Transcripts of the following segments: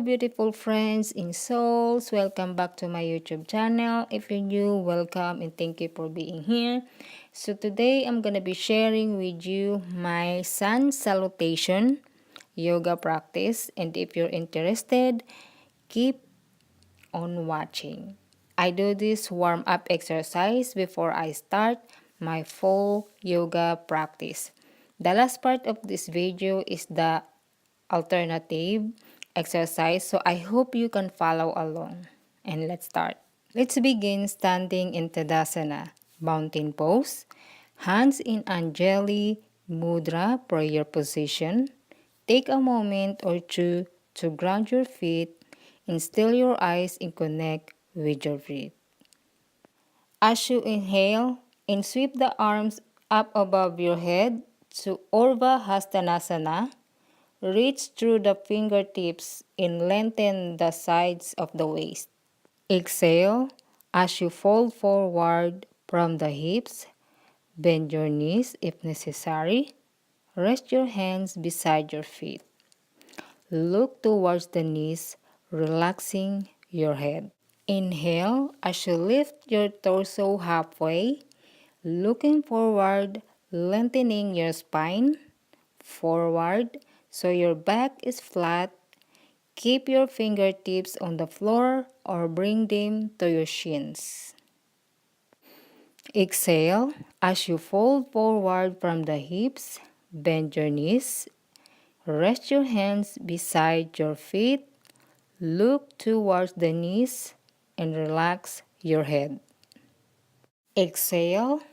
beautiful friends in souls. Welcome back to my YouTube channel. If you're new, welcome and thank you for being here. So today I'm gonna be sharing with you my sun salutation yoga practice, and if you're interested, keep on watching. I do this warm-up exercise before I start my full yoga practice. The last part of this video is the alternative exercise, so I hope you can follow along. And let's start. Let's begin standing in Tadasana, mountain pose, hands in Anjali Mudra, prayer position. Take a moment or two to ground your feet and still your eyes and connect with your breath. As you inhale, and sweep the arms up above your head to Urdhva Hastanasana. Reach through the fingertips and lengthen the sides of the waist. Exhale as you fold forward from the hips. Bend your knees if necessary. Rest your hands beside your feet. Look towards the knees, relaxing your head. Inhale as you lift your torso halfway, looking forward, lengthening your spine. Forward so your back is flat. Keep your fingertips on the floor or bring them to your shins. Exhale as you fold forward from the hips. Bend your knees. Rest your hands beside your feet. Look towards the knees and relax your head. Exhale,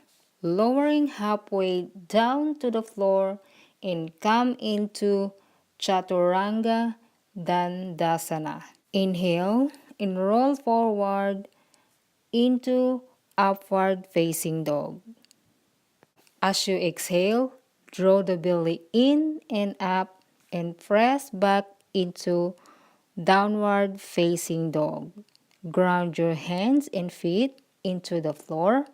lowering halfway down to the floor and come into Chaturanga Dandasana. Inhale and roll forward into upward facing dog. As you exhale, draw the belly in and up and press back into downward facing dog. Ground your hands and feet into the floor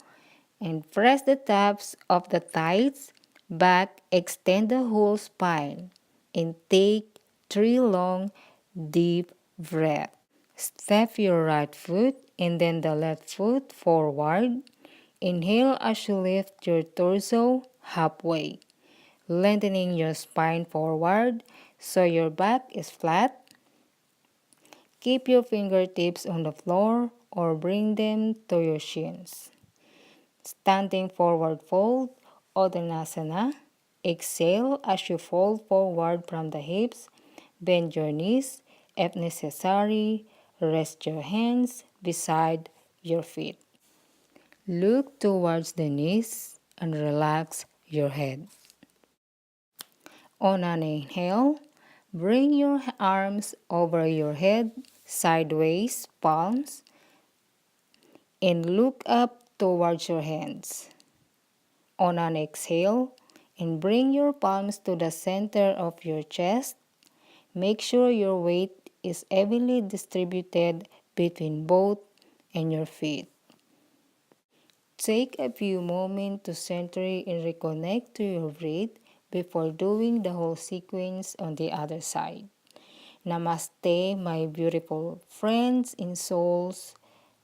and press the tops of the thighs back. Extend the whole spine and take 3 long deep breaths. Step your right foot and then the left foot forward. Inhale as you lift your torso halfway, lengthening your spine forward so your back is flat. Keep your fingertips on the floor or bring them to your shins. Standing forward fold, Uttanasana. Exhale as you fold forward from the hips. Bend your knees. If necessary, rest your hands beside your feet. Look towards the knees and relax your head. On an inhale, bring your arms over your head, sideways, palms, and look up towards your hands. On an exhale, and bring your palms to the center of your chest. Make sure your weight is evenly distributed between both and your feet. Take a few moments to center and reconnect to your breath before doing the whole sequence on the other side. Namaste, my beautiful friends in souls.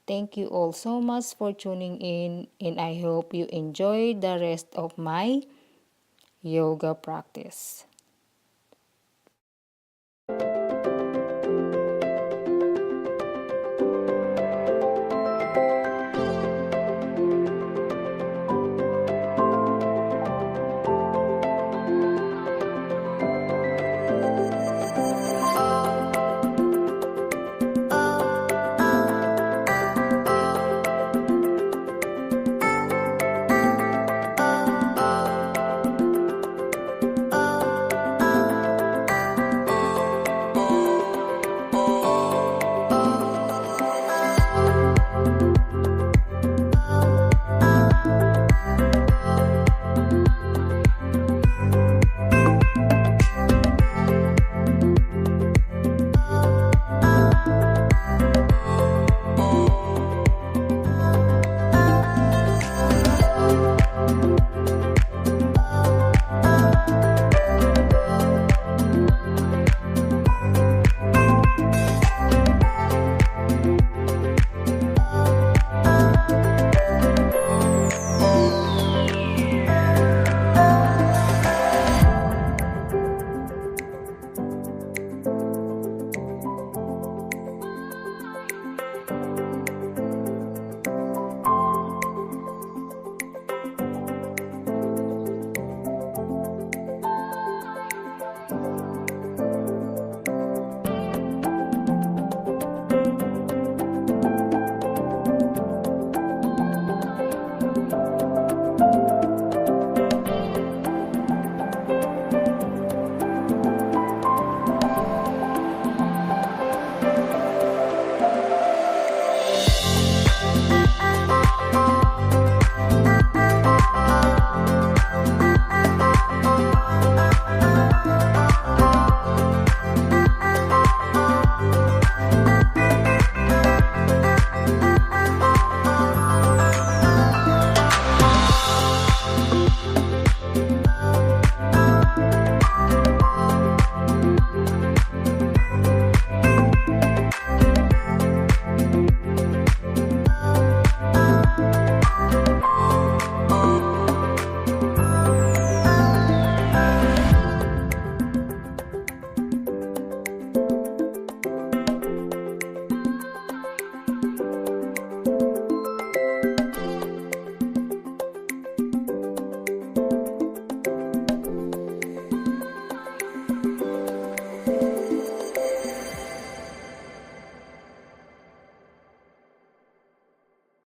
Thank you all so much for tuning in, and I hope you enjoy the rest of my yoga practice.